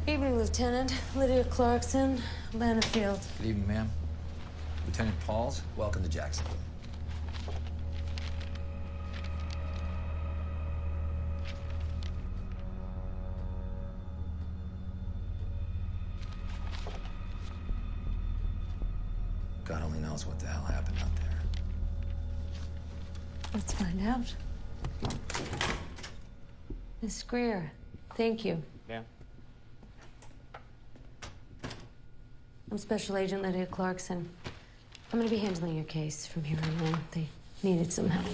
Evening, Lieutenant. Lydia Clarkson, Field. Good evening, ma'am. Lieutenant Pauls, welcome to Jacksonville. God only knows what the hell happened out there. Let's find out. Miss Greer, thank you. Yeah. I'm Special Agent Lydia Clarkson. I'm going to be handling your case from here on in. They needed some help.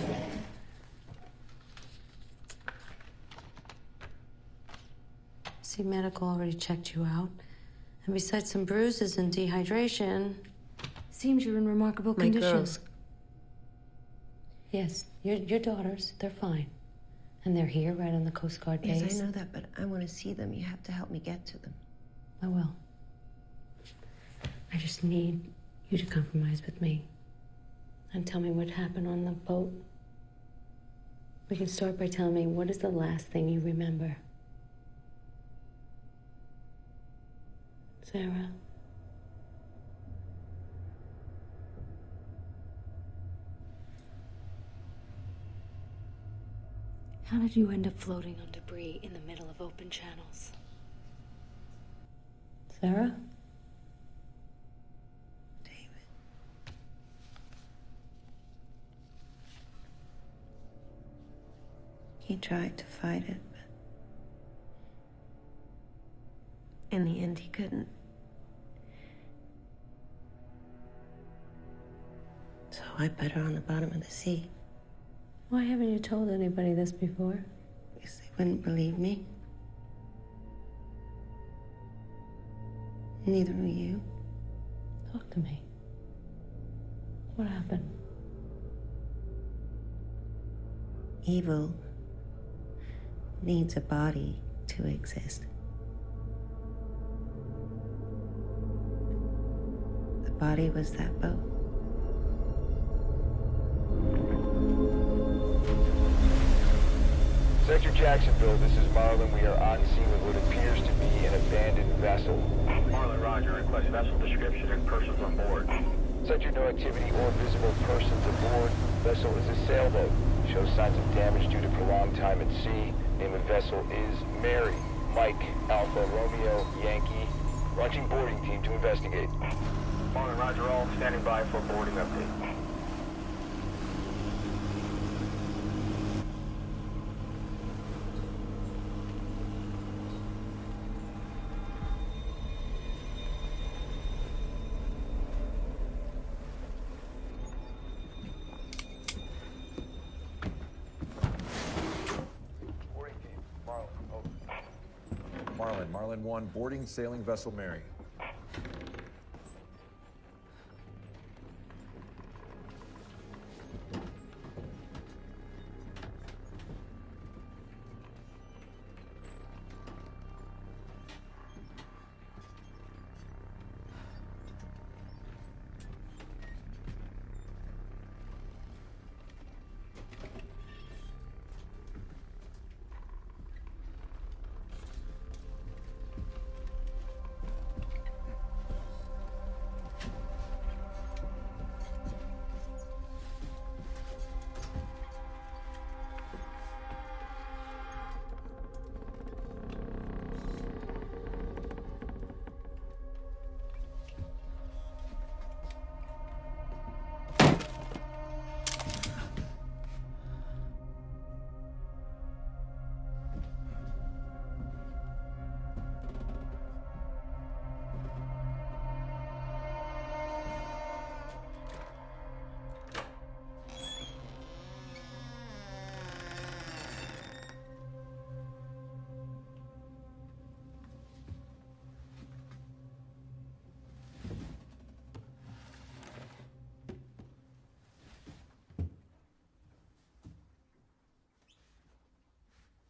See, medical already checked you out. And besides some bruises and dehydration, seems you're in remarkable condition. My girls. Yes, your daughters, they're fine. And they're here, right on the Coast Guard base. Yes, I know that, but I want to see them. You have to help me get to them. I will. I just need you to compromise with me and tell me what happened on the boat. We can start by telling me what is the last thing you remember. Sarah? How did you end up floating on debris in the middle of open channels? Sarah? He tried to fight it, but in the end, he couldn't. So I put her on the bottom of the sea. Why haven't you told anybody this before? Because they wouldn't believe me. Neither will you. Talk to me. What happened? Evil needs a body to exist. The body was that boat. Sector Jacksonville, this is Marlin. We are on scene with what appears to be an abandoned vessel. Marlin, roger. Request vessel description and persons on board. Sector, no activity or visible persons aboard. Vessel is a sailboat. Shows signs of damage due to prolonged time at sea. Name of vessel is Mary. Mike, Alpha, Romeo, Yankee. Launching boarding team to investigate. Marlin, roger. All standing by for boarding update. Marlin 1, boarding sailing vessel Mary.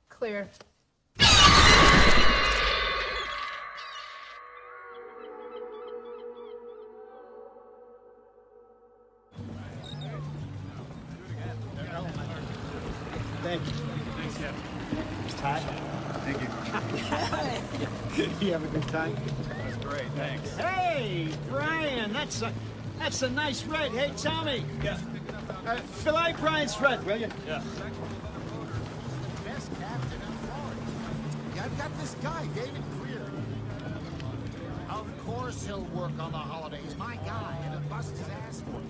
Clear. Thank you. Thanks, Jeff. Ty. Thank you. You have a good time? That's great, thanks. Hey, Brian, that's a nice red. Hey, Tommy. Yeah. Fill out Brian's red, will you? Yeah. Best captain in Florida. Yeah, I've got this guy, David Greer. Of course he'll work on the holidays. My guy, and he'll bust his ass for it.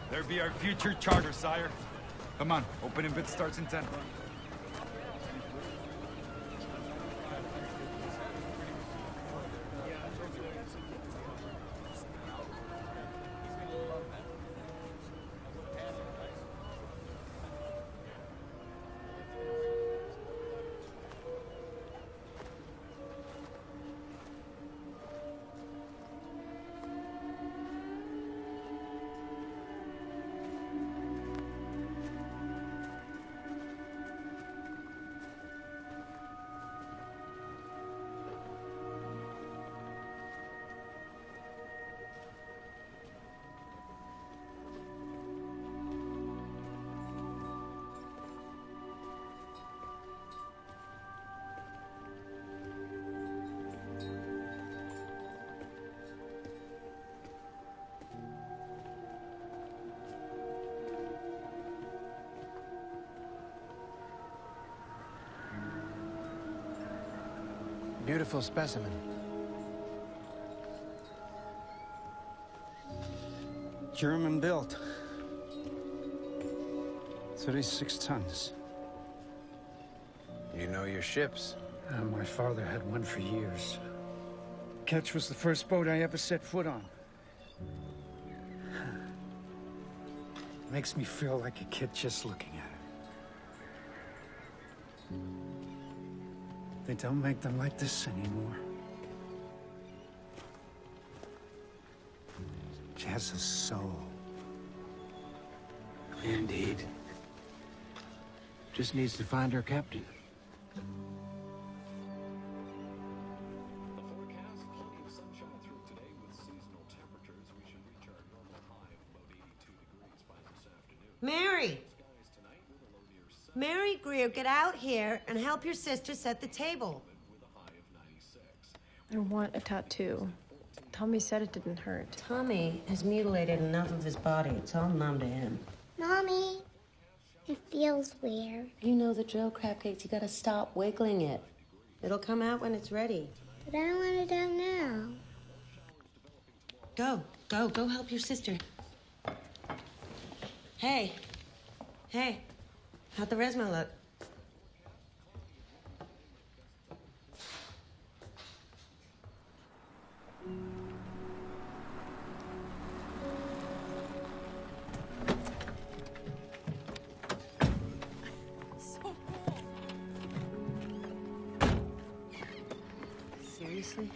There be our future charter, sire. Come on, opening bid starts in 10. Beautiful specimen. German built. 36 tons. You know your ships. My father had one for years. Ketch was the first boat I ever set foot on. Makes me feel like a kid just looking at it. They don't make them like this anymore. She has a soul. Indeed. Just needs to find her captain. Mary! Mary Greer, get out here and help your sister set the table. I want a tattoo. Tommy said it didn't hurt. Tommy has mutilated enough of his body. It's all numb to him. Mommy, it feels weird. You know the drill, Crabcakes. You gotta stop wiggling it. It'll come out when it's ready. But I don't want it out now. Go help your sister. Hey, how'd the resmo look? So cool. Seriously?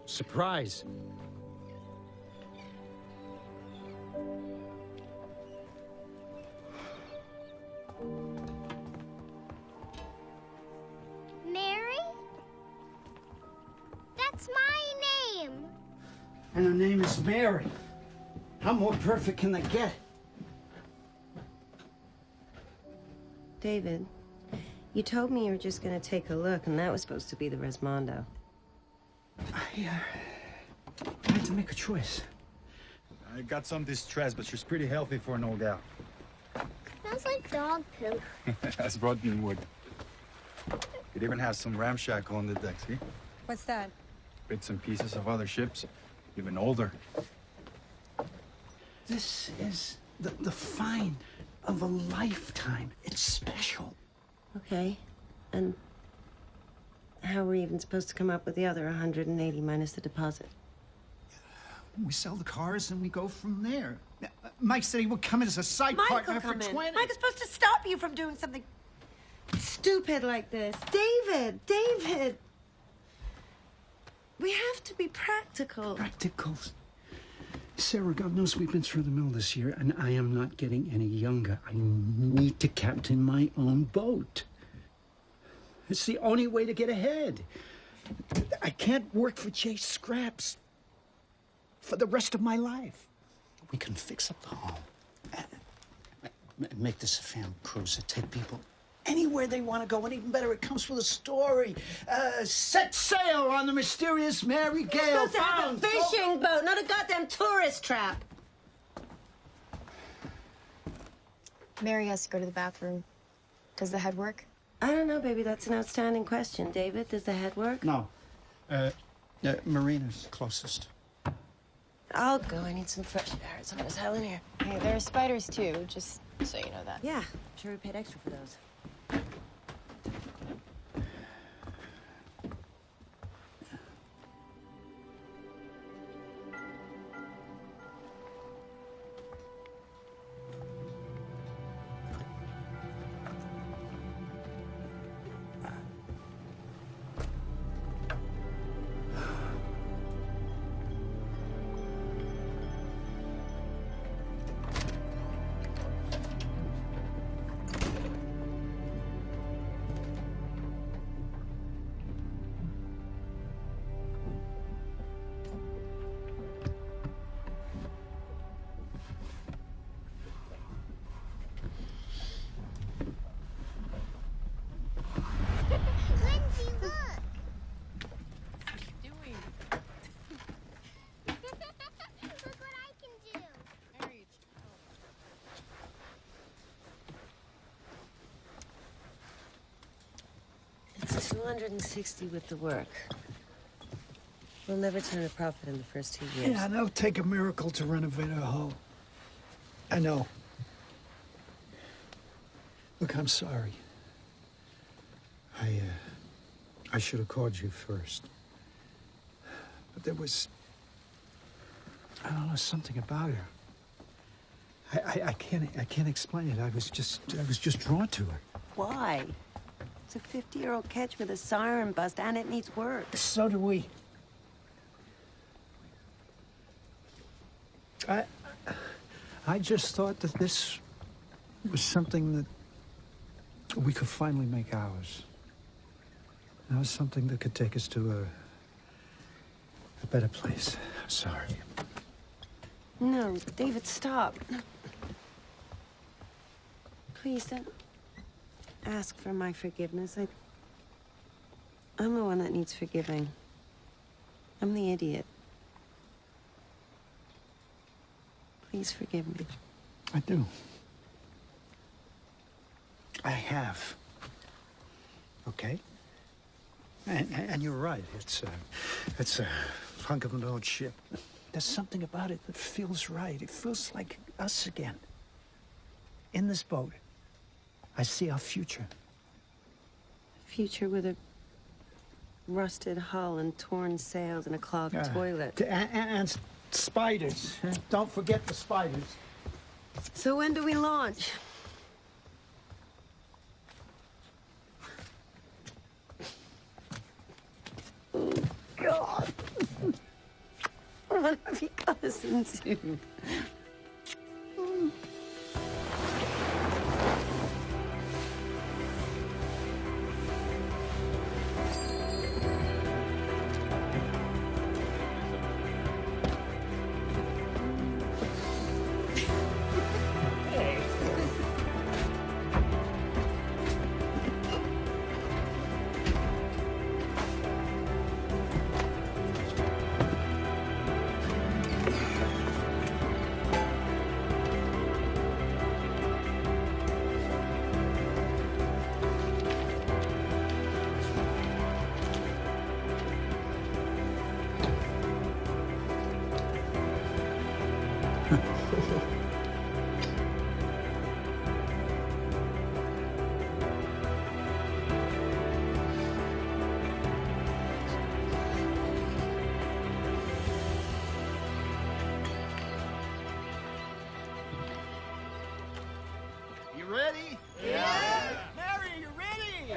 Surprise. Mary? That's my name. And her name is Mary. How more perfect can they get? David, you told me you were just gonna take a look, and that was supposed to be the Resmondo. I had to make a choice. I got some distress, but she's pretty healthy for an old gal. Smells like dog poop. That's Rodman wood. It even has some ramshackle on the deck, see? What's that? Bits and pieces of other ships, even older. This is the find of a lifetime. It's special. Okay, and How are we even supposed to come up with the other 180 minus the deposit? We sell the cars and we go from there. Mike said he would come in as a side partner for 20. Mike is supposed to stop you from doing something stupid like this. David! We have to be practical. Practical. Sarah, God knows we've been through the mill this year, and I am not getting any younger. I need to captain my own boat. It's the only way to get ahead. I can't work for Jay's scraps for the rest of my life. We can fix up the hull, make this a family cruiser, take people anywhere they want to go, and even better, it comes with a story. Set sail on the mysterious Mary Gale. You're supposed to have a fishing boat, not a goddamn tourist trap. Mary has to go to the bathroom. Does the head work? I don't know, baby. That's an outstanding question. David, does the head work? No. Marina's closest. I'll go. I need some fresh air. It's hot as hell in here. Hey, there are spiders too, just so you know that. Yeah, I'm sure we paid extra for those. It's 260 with the work. We'll never turn a profit in the first 2 years. Yeah, it'll take a miracle to renovate our hull. I know. Look, I'm sorry. I should have called you first. But there was, I don't know, something about her. I can't explain it. I was just drawn to her. Why? It's a 50-year-old ketch with a siren bust, and it needs work. So do we. I just thought that this was something that we could finally make ours. That was something that could take us to a better place. I'm sorry. No, David, stop. Please don't ask for my forgiveness. I'm the one that needs forgiving. I'm the idiot. Please forgive me. I do. I have. Okay? And you're right. It's a hunk of an old ship. There's something about it that feels right. It feels like us again. In this boat, I see our future. Future with a rusted hull and torn sails and a clogged toilet. And spiders. Don't forget the spiders. So when do we launch? Oh, God. What have you got us into? ready? Yeah. Mary, are you ready?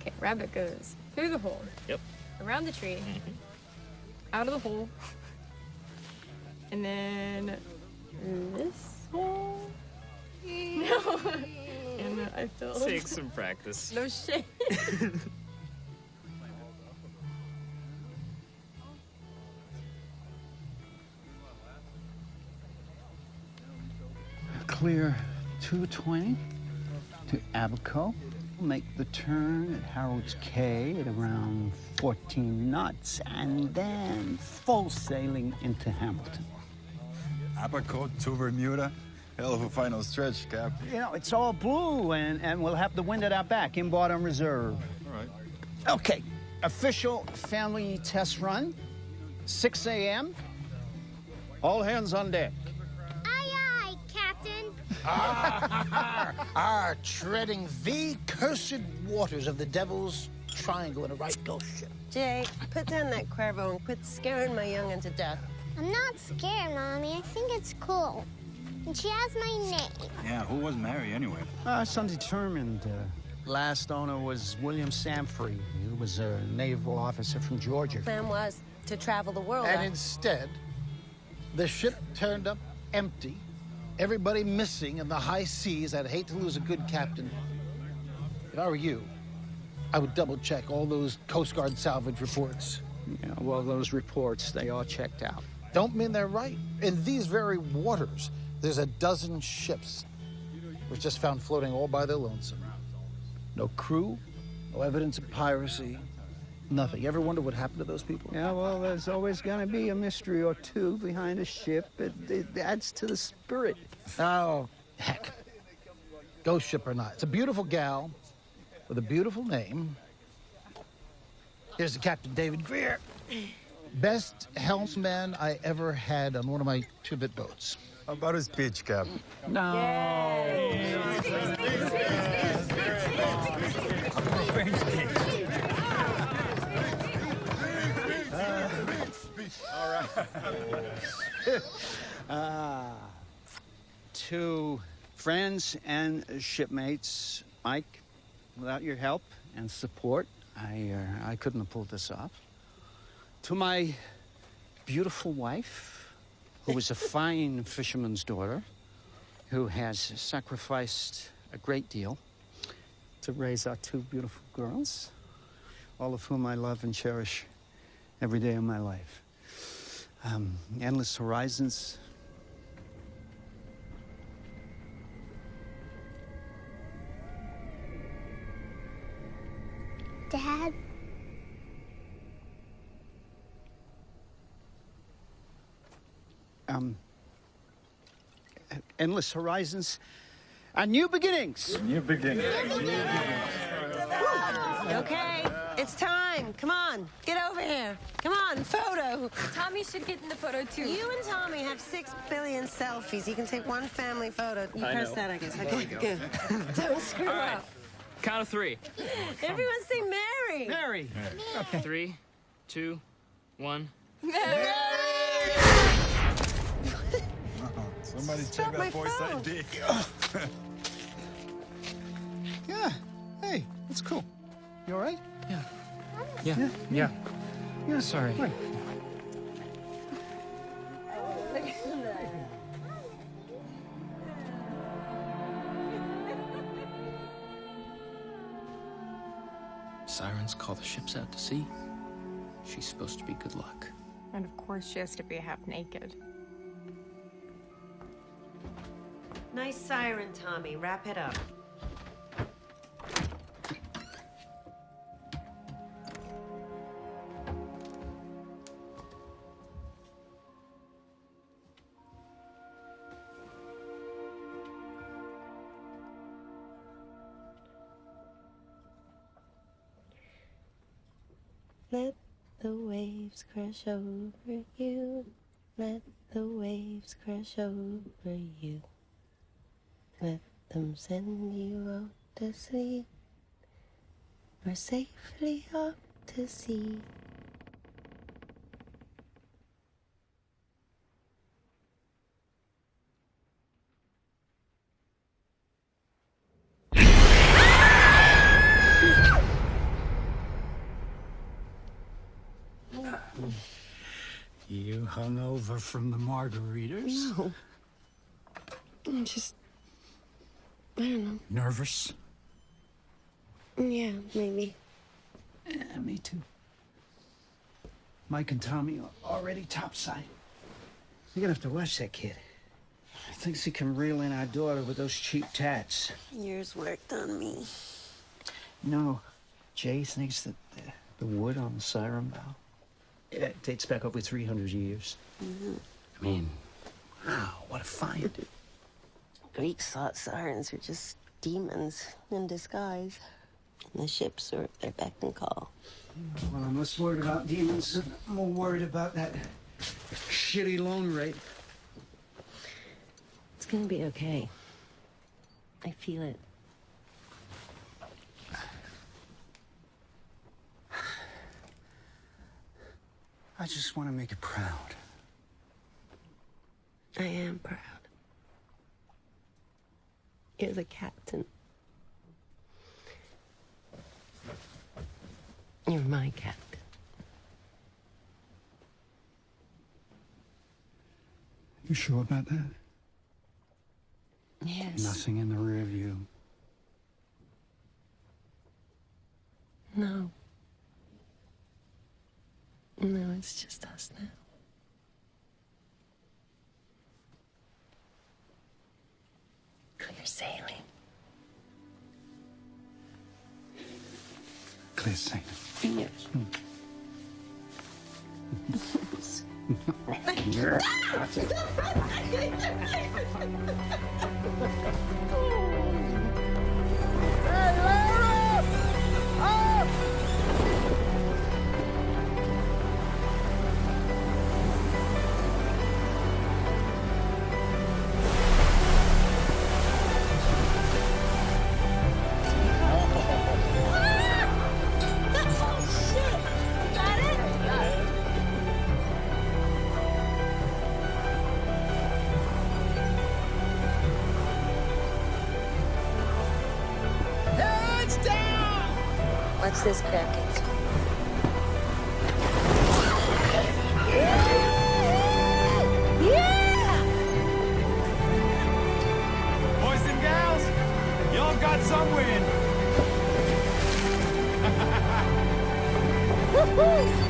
Okay, rabbit goes through the hole. Yep. Around the tree. Out of the hole. And then this hole. No. And I filled. Take some practice. No shit. Clear 220 to Abaco. Make the turn at Harold's Cay at around 14 knots, and then full sailing into Hamilton. Abaco to Bermuda? Hell of a final stretch, Cap. You know, it's all blue, and we'll have the wind at our back, inboard on reserve. All right. Okay, official family test run, 6 a.m. All hands on deck. Aye, aye, Captain. Are treading the cursed waters of the Devil's Triangle in a right ghost ship. Jay, put down that Cuervo and quit scaring my young'un to death. I'm not scared, Mommy. I think it's cool. And she has my name. Yeah, who was Mary anyway? It's undetermined. Last owner was William Samfrey. He was a naval officer from Georgia. Plan was to travel the world. And instead, the ship turned up empty, everybody missing in the high seas. I'd hate to lose a good captain. If I were you, I would double-check all those Coast Guard salvage reports. Yeah, well, those reports, they all checked out. Don't mean they're right. In these very waters, there's a dozen ships was just found floating all by their lonesome. No crew, no evidence of piracy, nothing. You ever wonder what happened to those people? Yeah, well, there's always going to be a mystery or two behind a ship. It adds to the spirit. Oh, heck. Ghost ship or not. It's a beautiful gal with a beautiful name. Here's the Captain David Greer. Best helmsman I ever had on one of my two-bit boats. How about his speech, Cap? No. All right. To friends and shipmates, Mike, without your help and support, I couldn't have pulled this off. To my beautiful wife, who was a fine fisherman's daughter, who has sacrificed a great deal to raise our two beautiful girls, all of whom I love and cherish every day of my life. Endless horizons. Dad? Endless horizons and new beginnings. New beginnings. Okay, it's time. Come on, get over here. Come on, photo. Tommy should get in the photo too. You and Tommy have 6 billion selfies. You can take one family photo. You I press know. that, I guess. There Okay, we go. good. Don't screw All right. up. Count of 3. Everyone say Mary. Mary. Okay. 3, 2, 1. Somebody Stop check my that boy's phone. ID. Yeah. Hey, that's cool. You all right? Yeah. Sorry. Right. Sirens call the ships out to sea. She's supposed to be good luck. And of course she has to be half naked. Nice siren, Tommy. Wrap it up. Let the waves crash over you. Let the waves crash over you. Let them send you out to sleep or safely up to see. You hung over from the margaritas? No. I'm just... I don't know. Nervous? Yeah, maybe. Yeah, me too. Mike and Tommy are already topside. You're gonna have to watch that kid. He thinks he can reel in our daughter with those cheap tats. Years worked on me. No, Jay thinks that the wood on the siren bow, it dates back over 300 years. Mm-hmm. I mean, wow, what a find. Greeks thought sirens were just demons in disguise. And the ships are at their beck and call. Well, I'm less worried about demons. I'm more worried about that shitty loan rate. It's gonna be okay. I feel it. I just want to make it proud. I am proud. You're the captain. You're my captain. You sure about that? Yes. Nothing in the rear view. No. No, it's just us now. Clear sailing. Clear sailing. Yes. Watch this cracking. Boys and gals, y'all got some wind. Woohoo!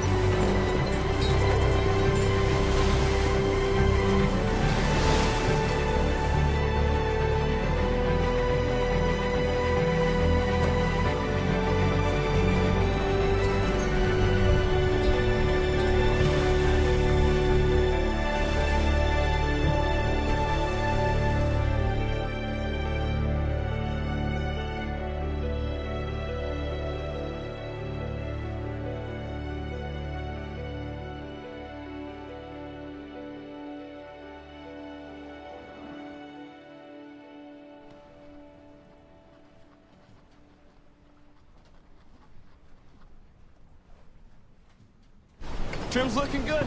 Trim's looking good.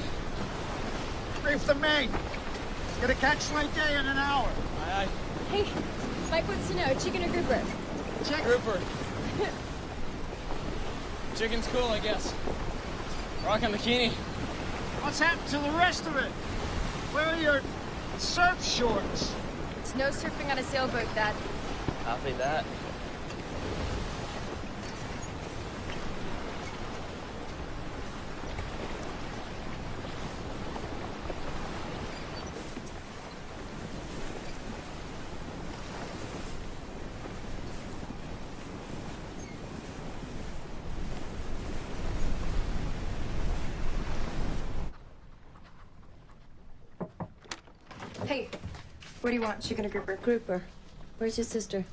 Reef the main. Gonna catch late day in an hour. Aye, aye. Hey, Mike wants to know, chicken or grouper? Chicken. Grouper. Chicken's cool, I guess. Rockin' bikini. What's happened to the rest of it? Where are your surf shorts? It's no surfing on a sailboat, Dad. Copy that. Hey, what do you want, chicken or grouper? Grouper. Where's your sister?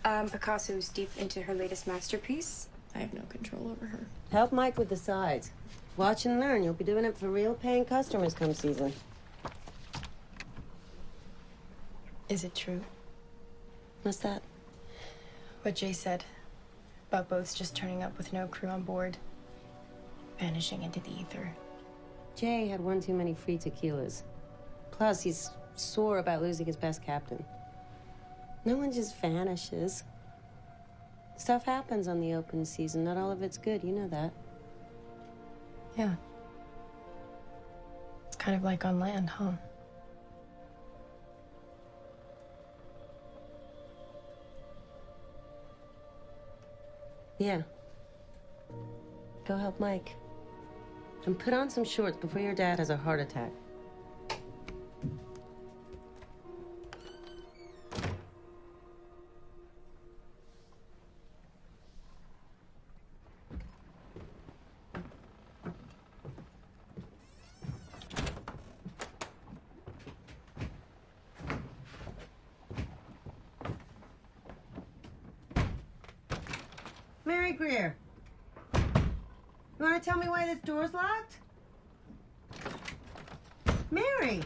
Picasso's deep into her latest masterpiece. I have no control over her. Help Mike with the sides. Watch and learn. You'll be doing it for real paying customers come season. Is it true? What's that? What Jay said about boats just turning up with no crew on board. vanishing into the ether. Jay had one too many free tequilas. Plus, he's sore about losing his best captain. No one just vanishes. Stuff happens on the open season. Not all of it's good, you know that. Yeah. It's kind of like on land, huh? Yeah. Go help Mike. And put on some shorts before your dad has a heart attack. Mary Greer, you want to tell me why this door's locked? Mary!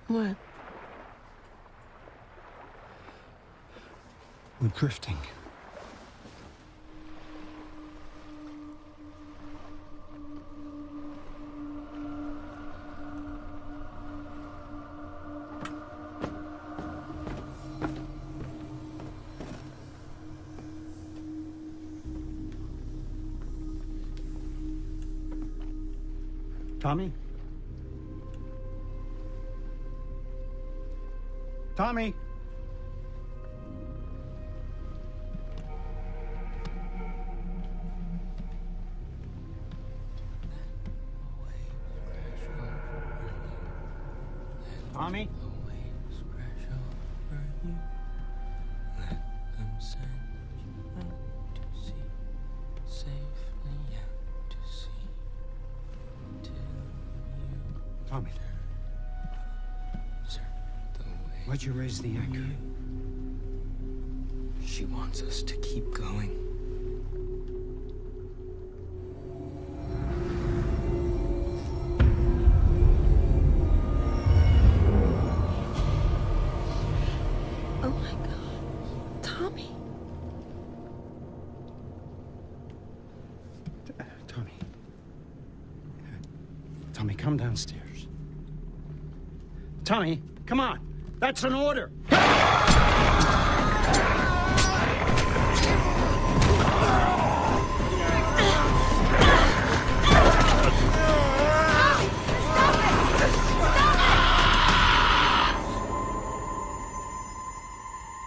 What? We're drifting. Tommy? Tommy? Tommy? Tommy. Why'd you raise the anchor? She wants us to keep going. Oh my God. Tommy. Tommy. Tommy, come downstairs. Tommy, come on. That's an order.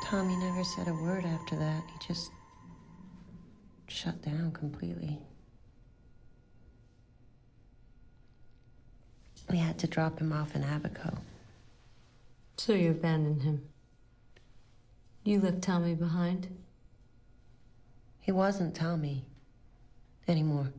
Tommy never said a word after that. He just shut down completely. We had to drop him off in Abaco. So you abandoned him. You left Tommy behind? He wasn't Tommy anymore.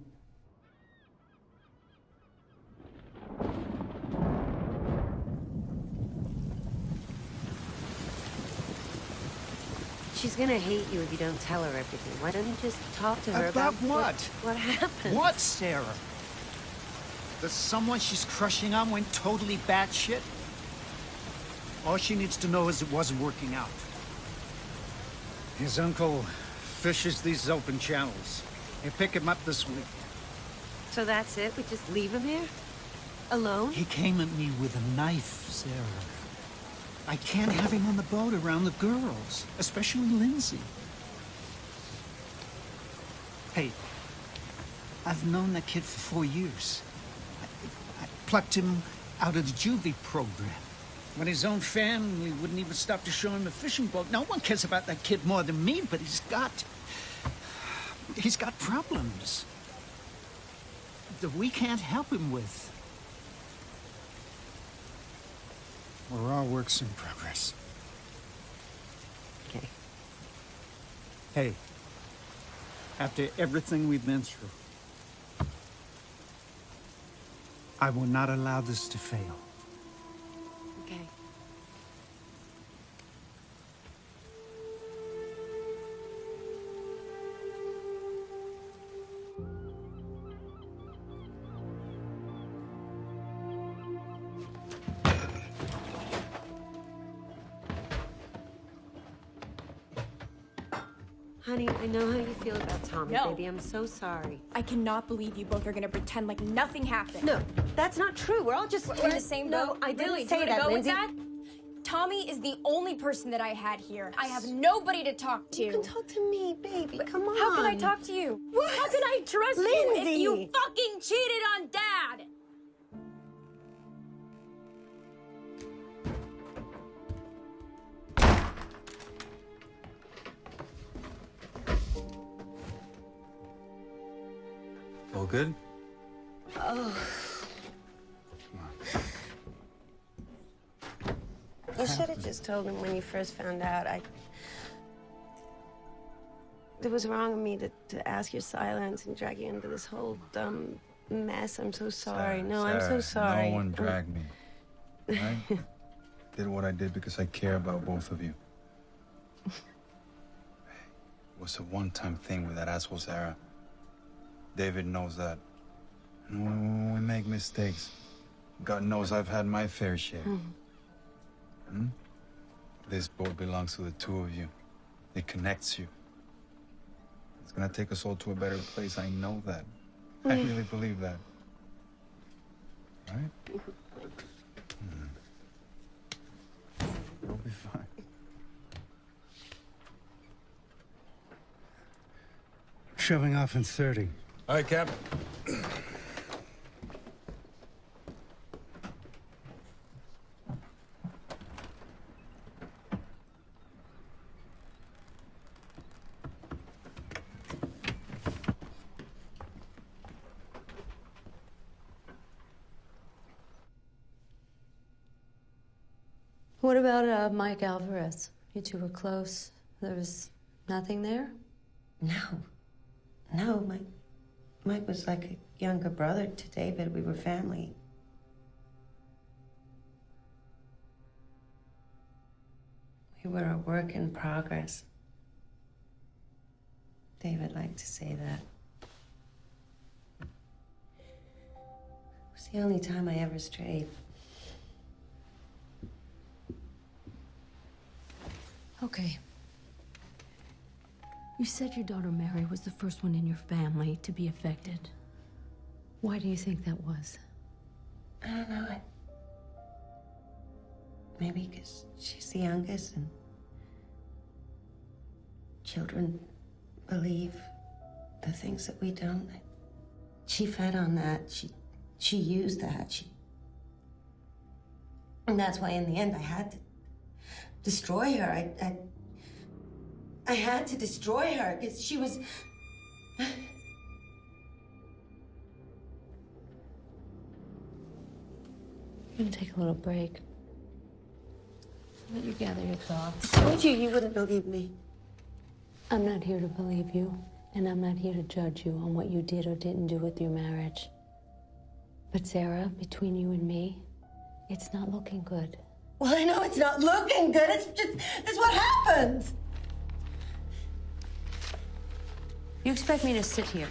She's gonna hate you if you don't tell her everything. Why don't you just talk to her about what? What happened? What, Sarah? That someone she's crushing on went totally batshit? All she needs to know is it wasn't working out. His uncle fishes these open channels. He'll pick him up this week. So that's it? We just leave him here? Alone? He came at me with a knife, Sarah. I can't have him on the boat around the girls, especially Lindsay. Hey, I've known that kid for 4 years. I plucked him out of the juvie program. When his own family wouldn't even stop to show him a fishing boat. No one cares about that kid more than me, but he's got problems that we can't help him with. We're all works in progress. Okay. Hey, after everything we've been through, I will not allow this to fail. Okay. Honey, I know how you feel about Tommy, No. baby. I'm so sorry. I cannot believe you both are gonna pretend like nothing happened. No, that's not true. We're all just... We're in the same boat. No, I didn't Really? say Do you that, wanna go Lindsay. with that? Tommy is the only person that I had here. I have nobody to talk to. You can talk to me, baby. Come on. How can I talk to you? What? How can I trust Lindsay. you if you fucking cheated on Dad? All good? Oh. You should have just told him when you first found out. It was wrong of me to ask your silence and drag you into this whole dumb mess. I'm so sorry. Sarah, I'm so sorry. No one dragged me. Right? Did what I did because I care about both of you. It was a one-time thing with that asshole Sarah. David knows that. And we make mistakes. God knows I've had my fair share. This boat belongs to the two of you. It connects you. It's gonna take us all to a better place. I know that. I really believe that. Right? We'll be fine. Shoving off in 30. All right, Cap. What about Mike Alvarez? You two were close. There was nothing there? No, Mike was like a younger brother to David. We were family. We were a work in progress. David liked to say that. It was the only time I ever strayed. Okay. You said your daughter Mary was the first one in your family to be affected. Why do you think that was? I don't know. Maybe because she's the youngest and children believe the things that we don't. She fed on that. She used that. And that's why in the end I had to destroy her. I had to destroy her because she was... I'm gonna take a little break. Let you gather your thoughts. I told you wouldn't believe me. I'm not here to believe you, and I'm not here to judge you on what you did or didn't do with your marriage. But Sarah, between you and me, it's not looking good. Well, I know it's not looking good. It's what happened. You expect me to sit here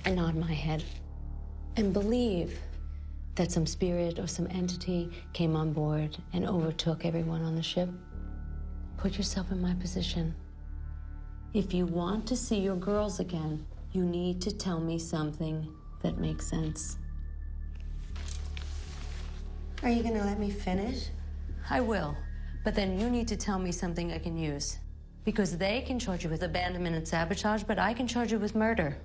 and nod my head and believe that some spirit or some entity came on board and overtook everyone on the ship? Put yourself in my position. If you want to see your girls again, you need to tell me something that makes sense. Are you gonna let me finish? I will, but then you need to tell me something I can use. Because they can charge you with abandonment and sabotage, but I can charge you with murder.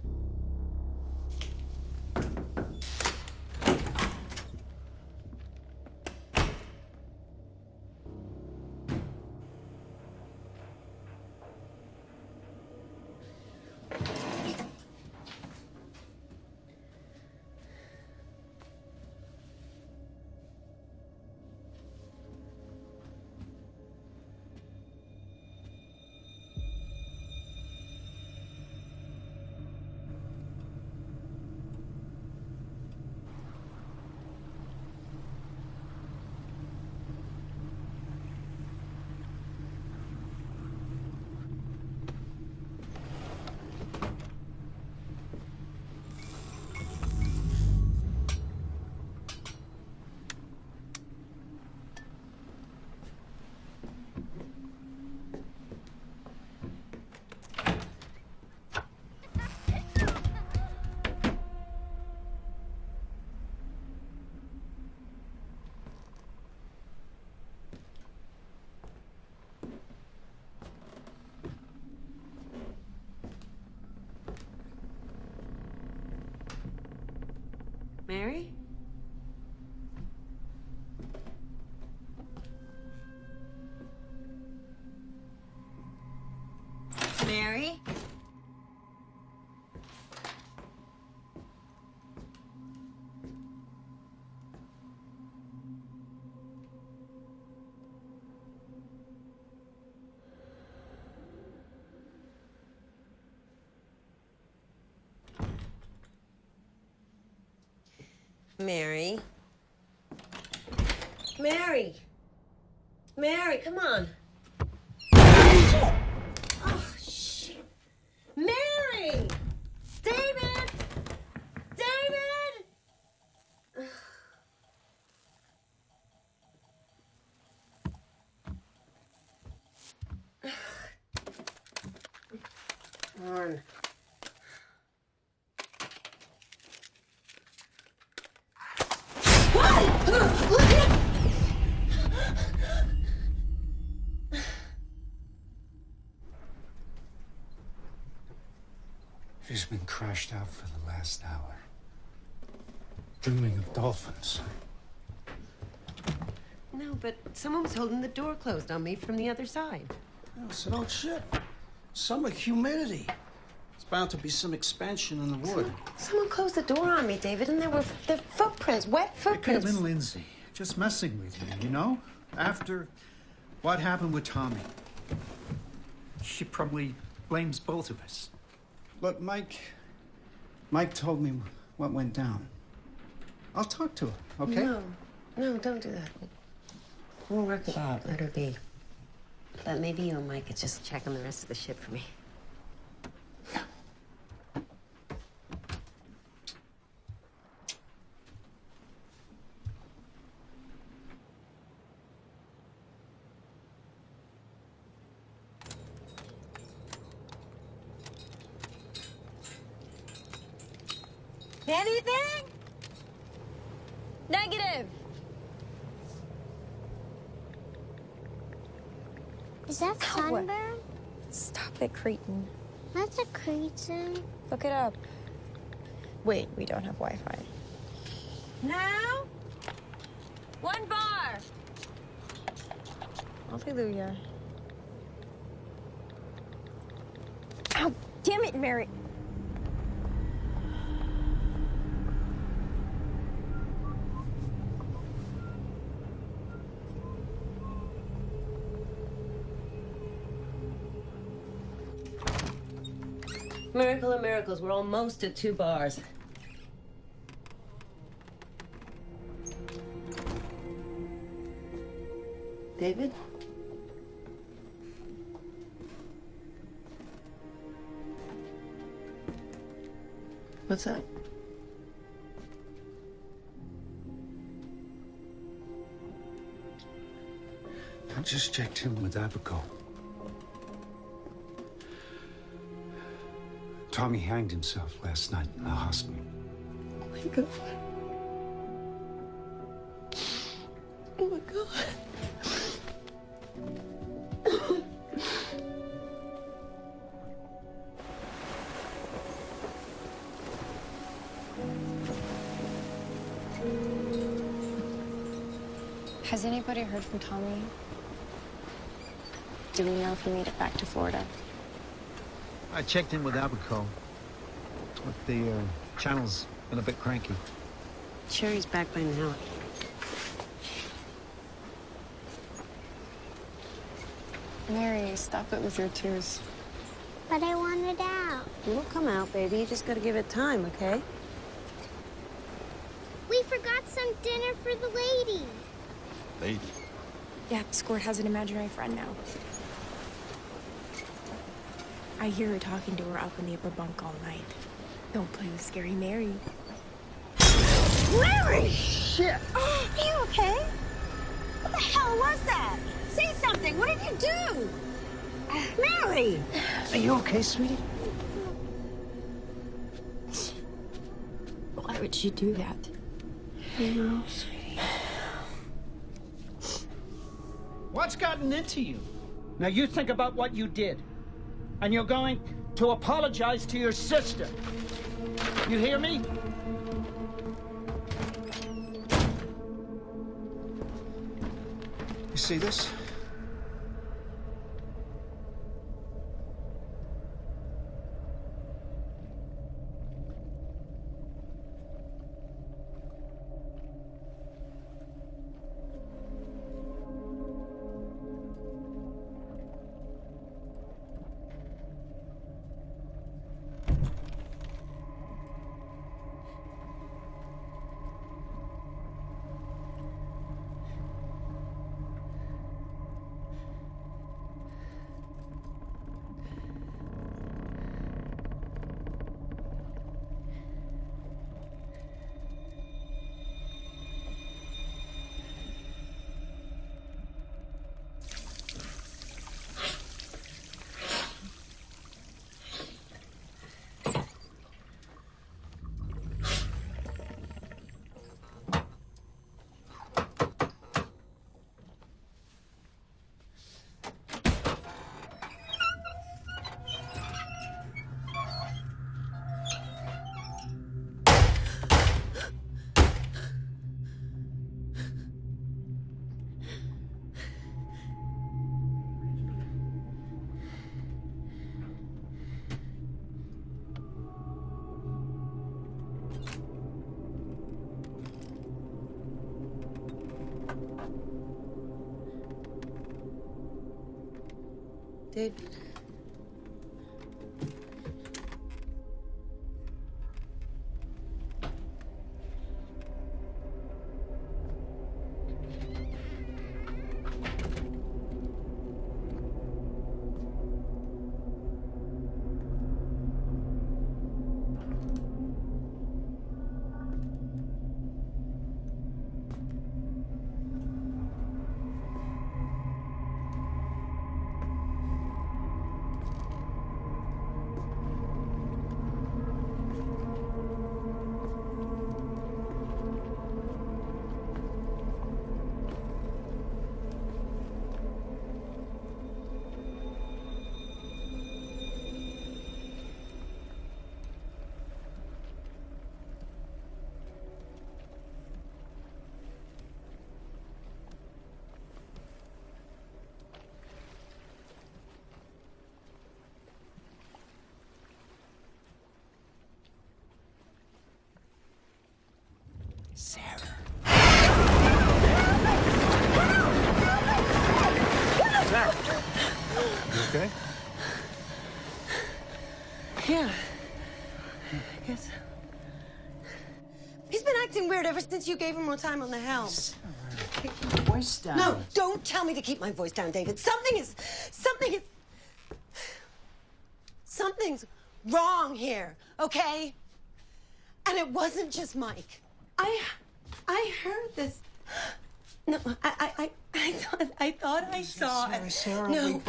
Mary? Mary? Mary? Mary! Mary, come on. Shit! Oh, shit. Mary! David! David! Come on. She's been crashed out for the last hour, dreaming of dolphins. No, but someone was holding the door closed on me from the other side. Oh, so don't shit. Summer humidity. It's bound to be some expansion in the wood. Someone closed the door on me, David, and there were footprints, wet It could have footprints. been Lindsay, just messing with you, you know? After what happened with Tommy. She probably blames both of us. Look, Mike told me what went down. I'll talk to her, okay? No, don't do that. We'll work it out. Let her be. But maybe you and Mike could just check on the rest of the ship for me. Anything? Negative. Is that sunburn? Stop it, cretin. That's a cretin. Look it up. Wait, we don't have Wi-Fi. Now? One bar. Hallelujah. Ow, damn it, Mary. Miracle of miracles, we're almost at 2 bars. David? What's up? just checked in with Abaco. Tommy hanged himself last night in the hospital. Oh my God. Oh my God. Has anybody heard from Tommy? Do we know if he made it back to Florida? I checked in with Abaco, but the channel's been a bit cranky. Sure he's back by now. Mary, stop it with your tears. But I wanted out. It will come out, baby. You just gotta give it time, okay? We forgot some dinner for the lady. Lady? Yeah, Squirt has an imaginary friend now. I hear her talking to her up in the upper bunk all night. Don't play with Scary Mary. Mary! Shit! Are you okay? What the hell was that? Say something! What did you do? Mary! Are you okay, sweetie? Why would she do that? You know, sweetie. What's gotten into you? Now you think about what you did. And you're going to apologize to your sister. You hear me? You see this? Dude. Sarah. Sarah. You okay? Yeah. I guess. He's been acting weird ever since you gave him more time on the helm. Sarah, keep your voice down. No, don't tell me to keep my voice down, David. Something's wrong here, okay? And it wasn't just Mike. I heard this. No, I thought I saw it. Sarah, No.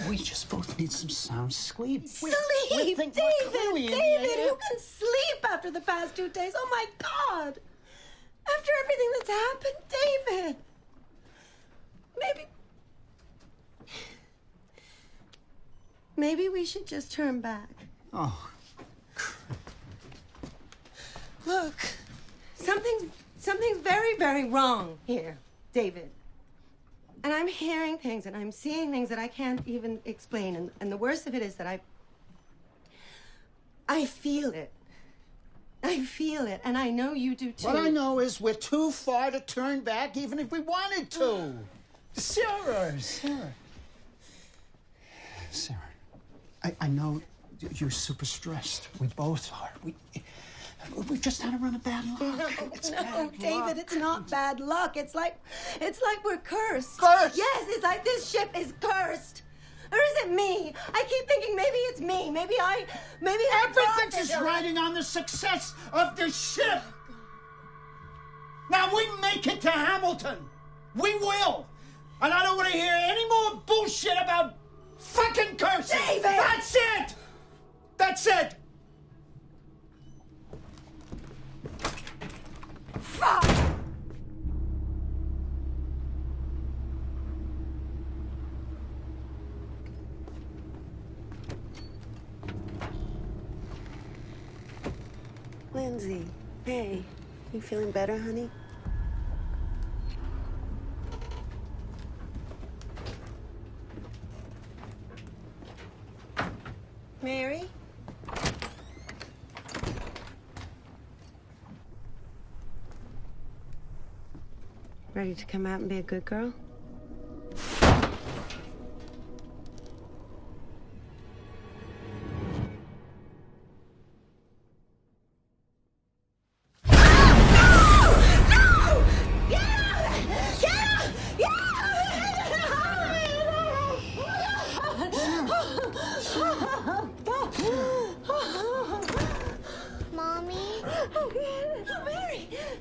we just both need some sound sleep. Sleep, we think we're clearly in the David, air. who can sleep after the past 2 days? Oh my God! After everything that's happened, David. Maybe we should just turn back. Oh. Look, something's very, very wrong here, David. And I'm hearing things and I'm seeing things that I can't even explain. And the worst of it is that I feel it. I feel it, and I know you do too. What I know is we're too far to turn back, even if we wanted to. Sarah. I know you're super stressed. We both are. We just had to run a bad luck. No, David, it's not bad luck. It's like we're cursed. Cursed? Yes, it's like this ship is cursed. Or is it me? I keep thinking maybe it's me. Maybe Everything is riding on the success of the ship. Now we make it to Hamilton. We will. And I don't want to hear any more bullshit about fucking cursing. David! That's it. That's it. Fuck! Lindsay, hey, you feeling better, honey? Mary? Ready to come out and be a good girl? Mommy? Oh,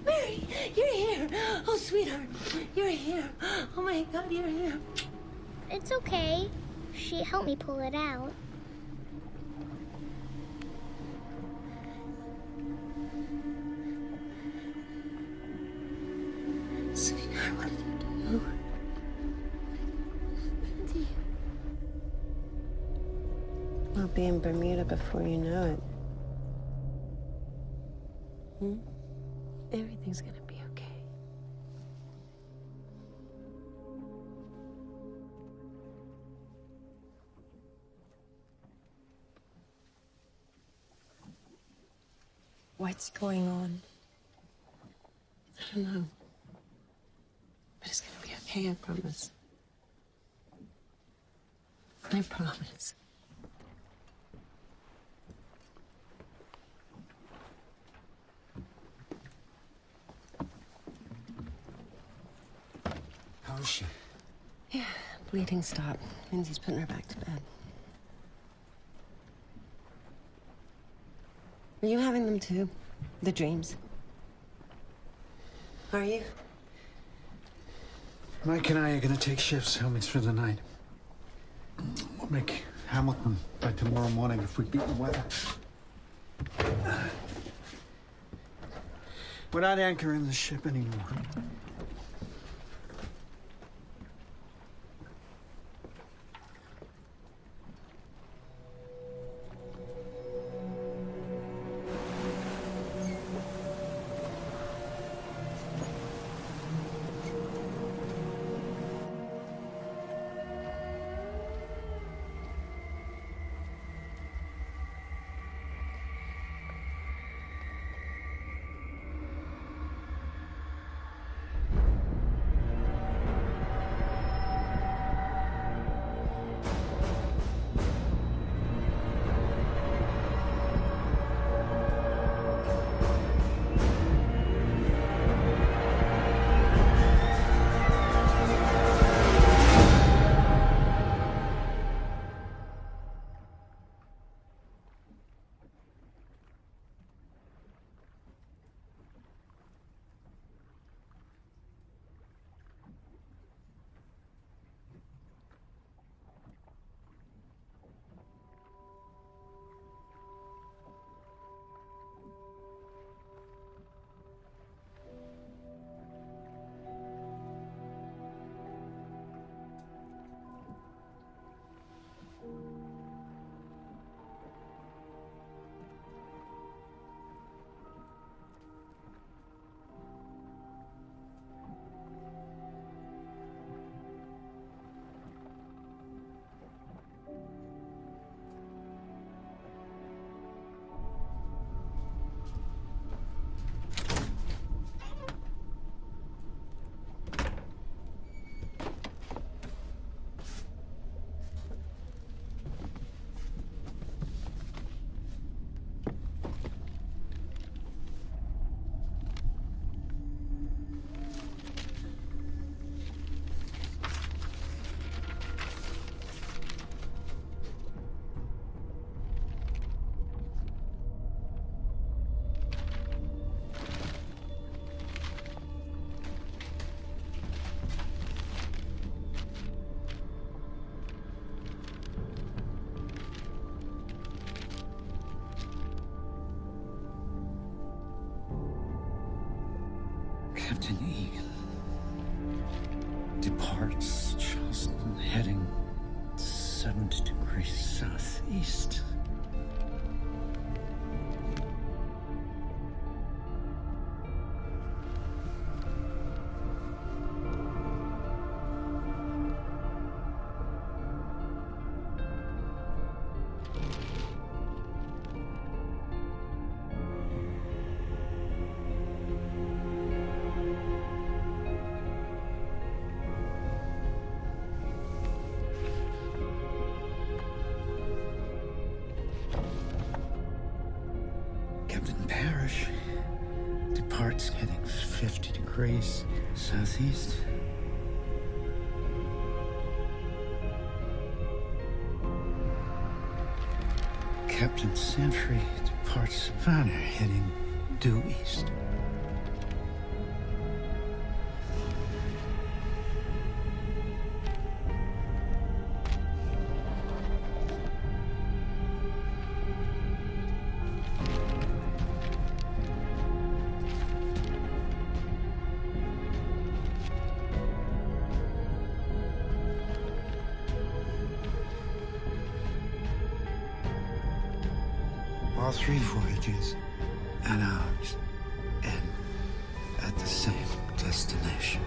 Mary, you're here. Oh, sweetheart, you're here. Oh my God, you're here. It's okay. She helped me pull it out. Sweetheart, what did you do? What did you? I'll be in Bermuda before you know it. Everything's gonna be okay. What's going on? I don't know. But it's gonna be okay, I promise. I promise. How is she? Yeah, bleeding stopped. Lindsay's putting her back to bed. Are you having them too? The dreams? Are you? Mike and I are going to take shifts helmets through the night. We'll make Hamilton by tomorrow morning if we beat the weather. We're not anchoring the ship anymore. Captain Egan departs Charleston, heading 70 degrees southeast. Departs heading 50 degrees southeast. Captain Sentry departs Savannah heading due east. All three voyages and ours end at the same destination.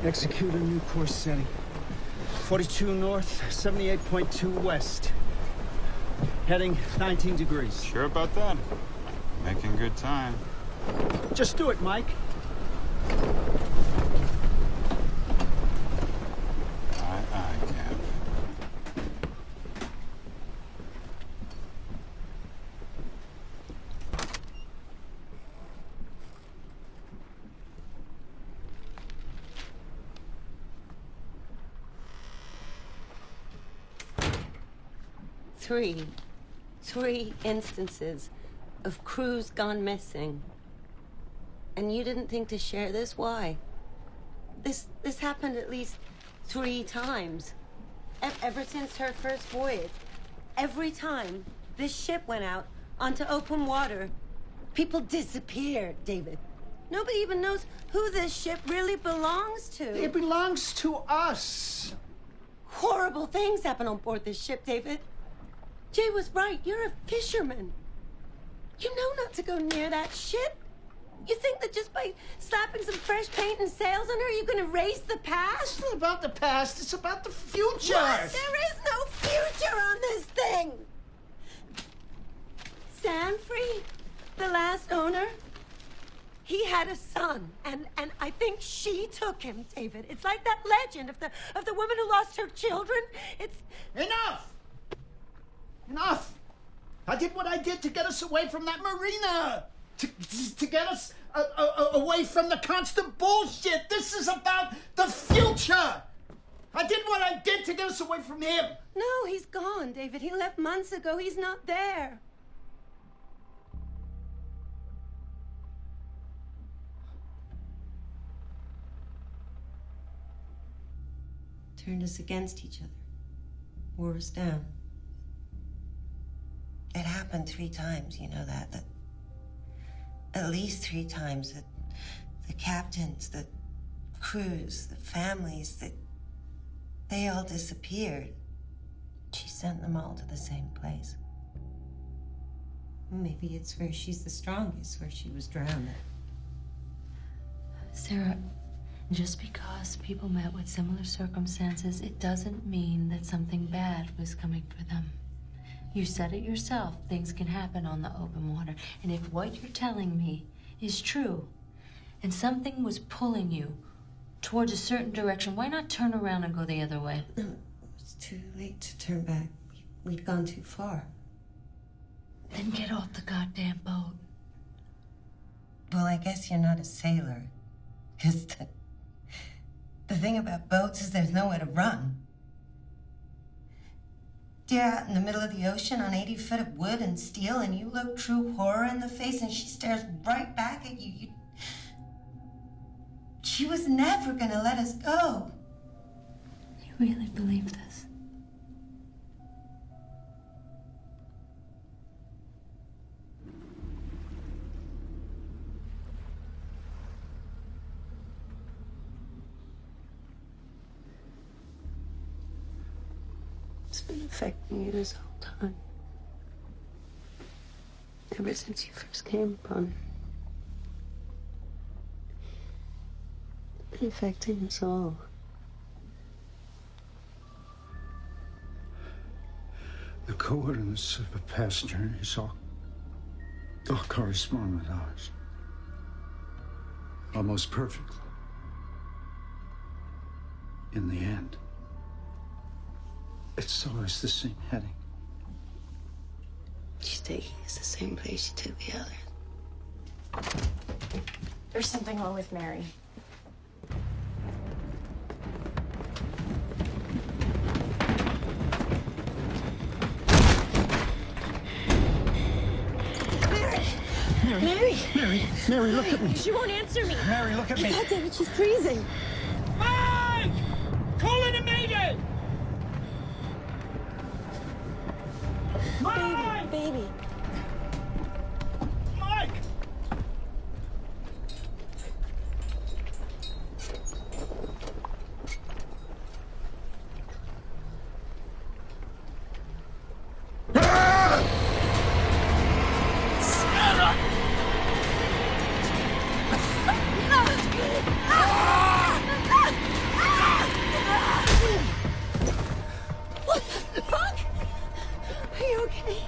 Execute a new course setting. 42 north, 78.2 west. Heading 19 degrees. Sure about that? Making good time. Just do it, Mike. Aye, Cap. Three instances of crews gone missing. And you didn't think to share this? Why? This happened at least 3 times. Ever since her first voyage. Every time this ship went out onto open water, people disappeared, David. Nobody even knows who this ship really belongs to. It belongs to us. Horrible things happen on board this ship, David. Jay was right. You're a fisherman. You know not to go near that ship. You think that just by slapping some fresh paint and sails on her, you're going to erase the past? It's not about the past. It's about the future. What? There is no future on this thing. Sanfrey, the last owner, he had a son, and I think she took him, David. It's like that legend of the woman who lost her children. It's... Enough! Enough! I did what I did to get us away from that marina! To get us away from the constant bullshit! This is about the future! I did what I did to get us away from him! No, he's gone, David. He left months ago. He's not there. Turned us against each other. Wore us down. It happened 3 times, you know that at least 3 times that the captains, the crews, the families, that they all disappeared. She sent them all to the same place. Maybe it's where she's the strongest, where she was drowned. Sarah, just because people met with similar circumstances, it doesn't mean that something bad was coming for them. You said it yourself, things can happen on the open water. And if what you're telling me is true, and something was pulling you towards a certain direction. Why not turn around and go the other way? No, it's too late to turn back. We'd gone too far. Then get off the goddamn boat. Well, I guess you're not a sailor. Because the thing about boats is there's nowhere to run. You're out in the middle of the ocean on 80 foot of wood and steel, and you look true horror in the face, and she stares right back at you. She was never gonna let us go. You really believe this? It's been affecting you this whole time. Ever since you first came upon it. It's been affecting us all. The coordinates of the past journeys all correspond with ours. Almost perfectly. In the end. It's always the same heading. She's taking us the same place she took the others. There's something wrong with Mary. Mary, look at me. She won't answer me. Mary, look at me. God damn it, she's freezing. Mike! Calling a mayday! Mike! Baby. Mike! What the fuck? Are you okay?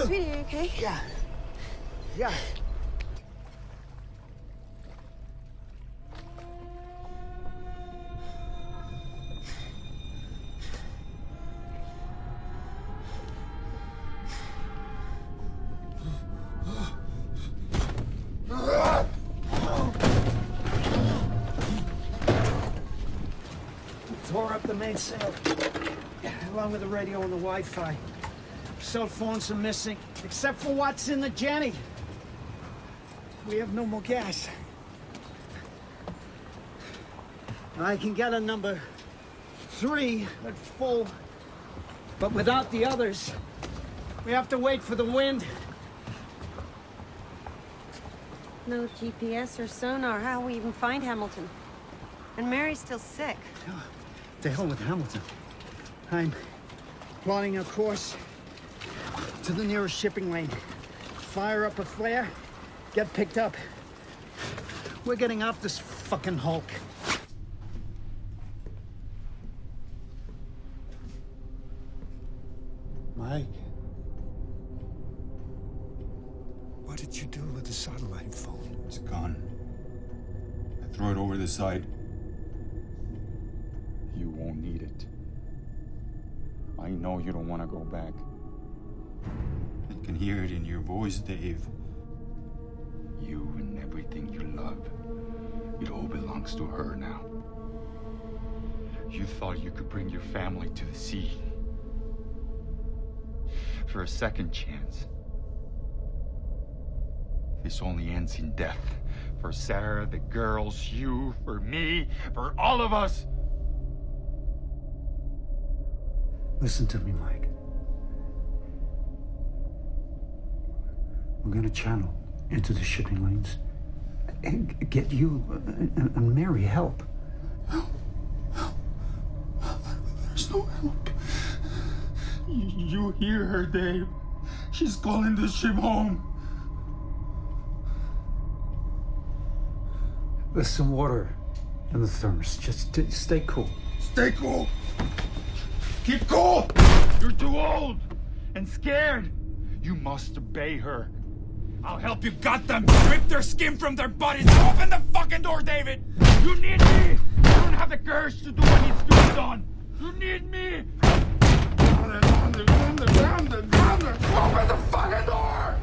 Sweetie, are you okay? Yeah. Tore up the mainsail, along with the radio and the Wi-Fi. Cell phones are missing, except for what's in the Jenny. We have no more gas. I can get a number 3 at full, but without the others, we have to wait for the wind. No GPS or sonar. How will we even find Hamilton? And Mary's still sick. To hell with Hamilton. I'm plotting a course to the nearest shipping lane. Fire up a flare, get picked up. We're getting off this fucking hulk. Mike? What did you do with the satellite phone? It's gone. I threw it over the side. You won't need it. I know you don't want to go back. I can hear it in your voice, Dave. You and everything you love, it all belongs to her now. You thought you could bring your family to the sea. For a second chance. This only ends in death. For Sarah, the girls, you, for me, for all of us. Listen to me, Mike. We're gonna channel into the shipping lanes and get you and Mary help. Help. There's no help. You hear her, Dave. She's calling the ship home. There's some water in the thermos. Just stay cool. Stay cool. Keep cool. You're too old and scared. You must obey her. I'll help you gut them, rip their skin from their bodies. Open the fucking door, David! You need me! courage to do what needs to be done. You need me. Open the fucking door!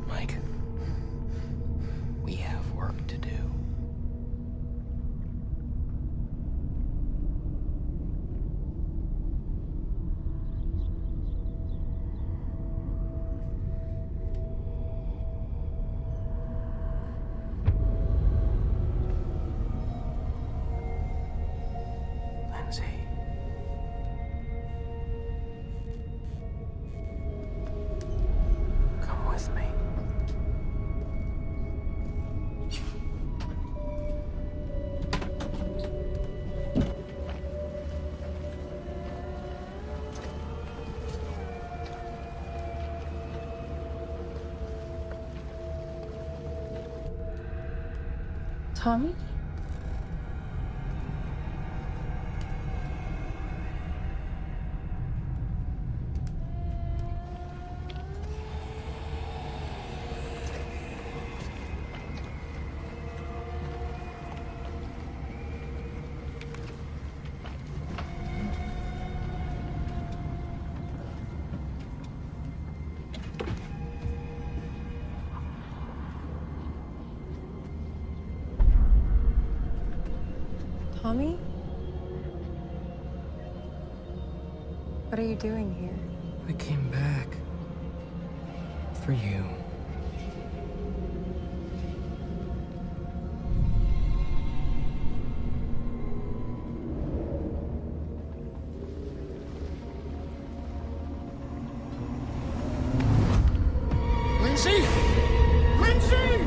Mike, we have work to do. Lindsay. Come with me. Tommy? Tommy? What are you doing here? I came back. For you. Lindsay! Lindsay!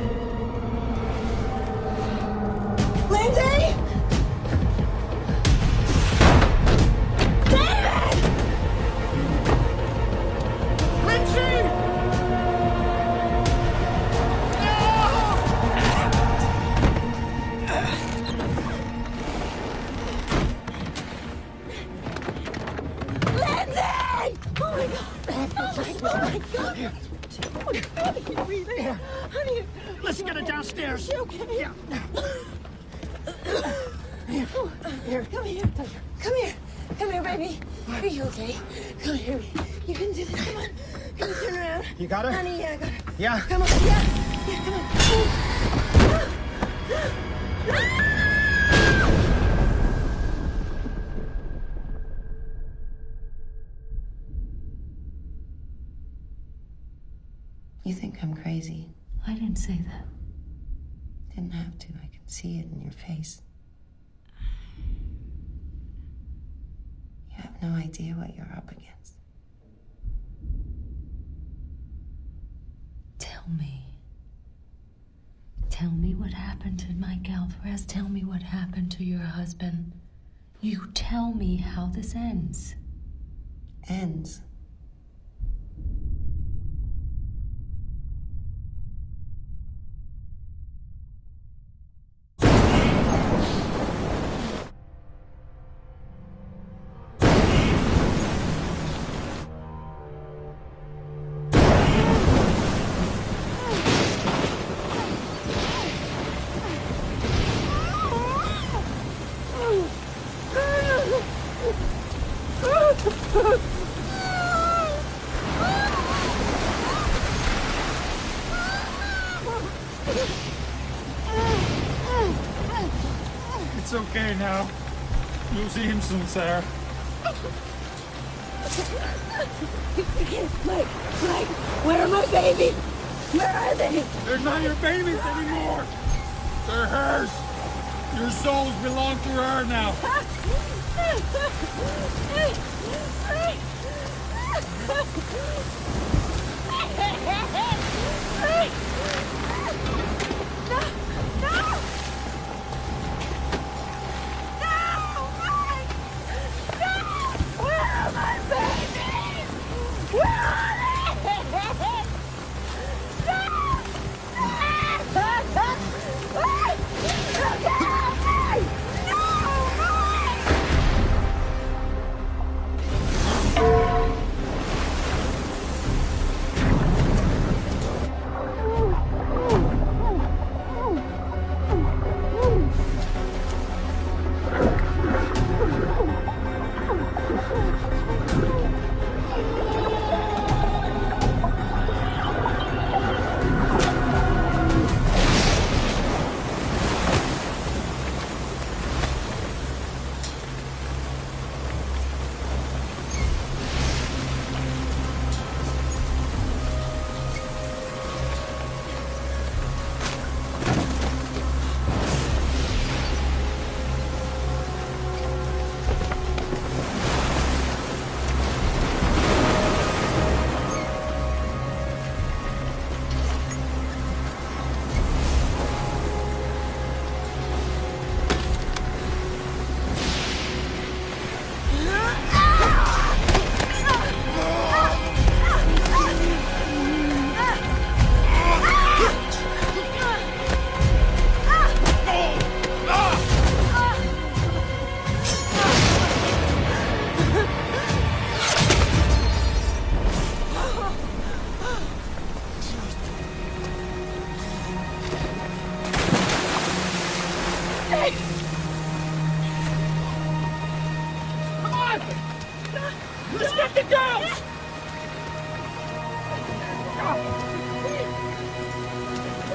Lindsay! David! Lindsay! Lindsay! Oh my God! Oh my God! Oh my God! Are you breathing? Honey, Let's get her downstairs. is she okay? Yeah. Here, come here. Come here. Come here, baby. Are you okay? Come here. You can do this. Come on. Come on, turn around. You got her? Honey, yeah, I got her. Yeah. Come on. Yeah. Yeah, come on. You think I'm crazy? I didn't say that. Didn't have to. I can see it in your face. You have no idea what you're up against. Tell me. Tell me what happened to Mike Alvarez. Tell me what happened to your husband. You tell me how this ends. Ends? It's okay now. You'll see him soon, Sarah. Mike, where are my babies? Where are they? They're not your babies anymore. They're hers. Your souls belong to her now.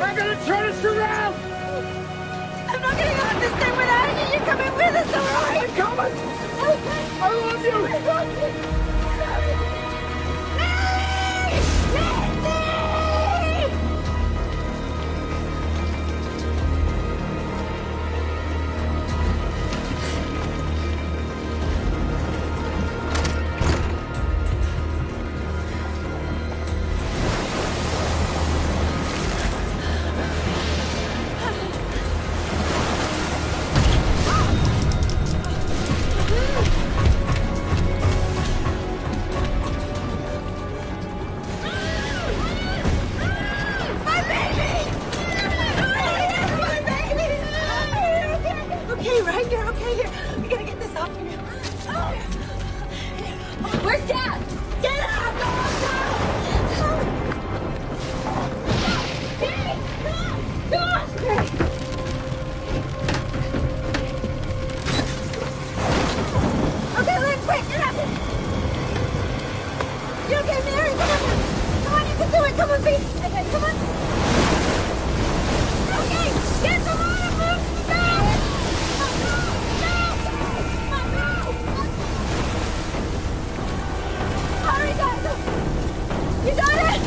I'm gonna turn us around! I'm not getting on this thing without you. You're coming with us, all right? I'm coming! I love you! Where's Dad? Get out! Go! Okay, let's quick, get up! You okay, Mary? Come on! Come on, you can do it! Come on, Pete! Okay, come on! Okay, get the water, move! No! Hurry, guys! You got it!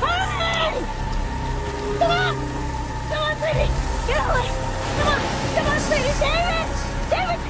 Hurry! Come on! Come on, sweetie! Get away! Come on! Come on, sweetie! David! David!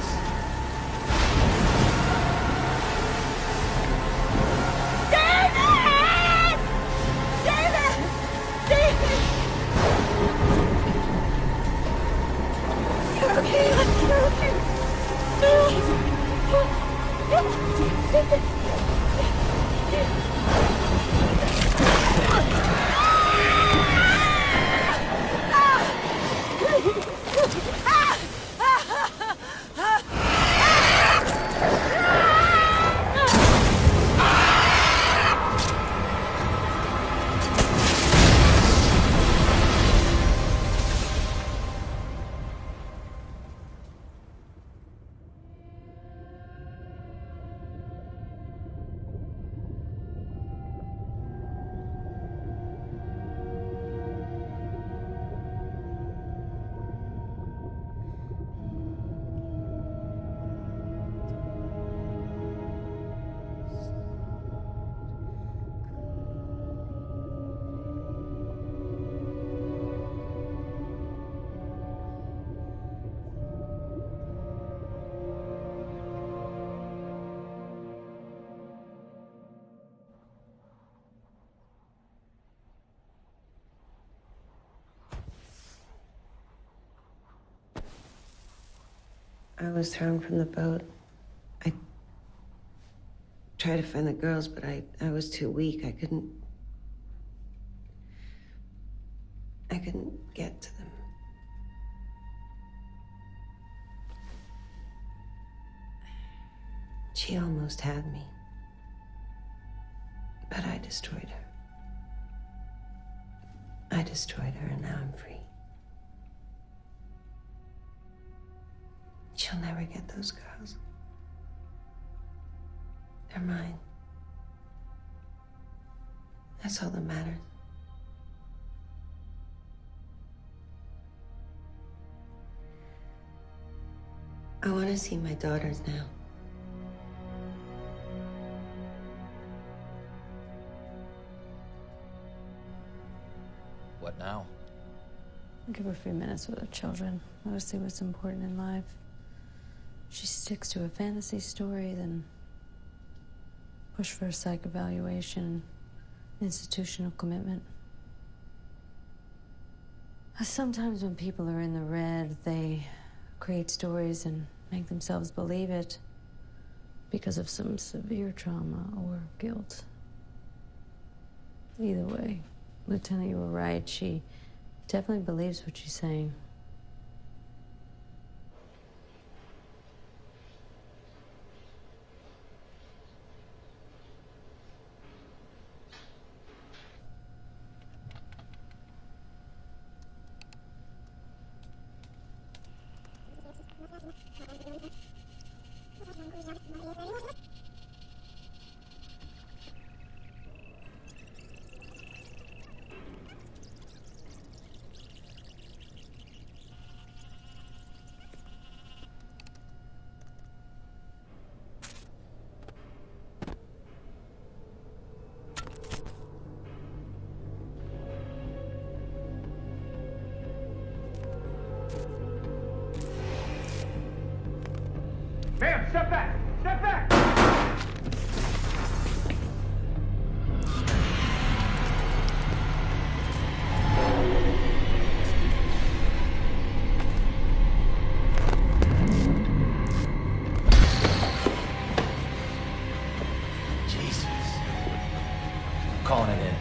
I was thrown from the boat. I tried to find the girls, but I was too weak. I couldn't get to them. She almost had me. But I destroyed her. I destroyed her, and now I'm free. She'll never get those girls. They're mine. That's all that matters. I want to see my daughters now. What now? Give her a few minutes with her children. Let her see what's important in life. If she sticks to a fantasy story, then push for a psych evaluation, institutional commitment. Sometimes when people are in the red, they create stories and make themselves believe it because of some severe trauma or guilt. Either way, Lieutenant, you were right. She definitely believes what she's saying. Ma'am, step back! Step back! Jesus. Calling it in.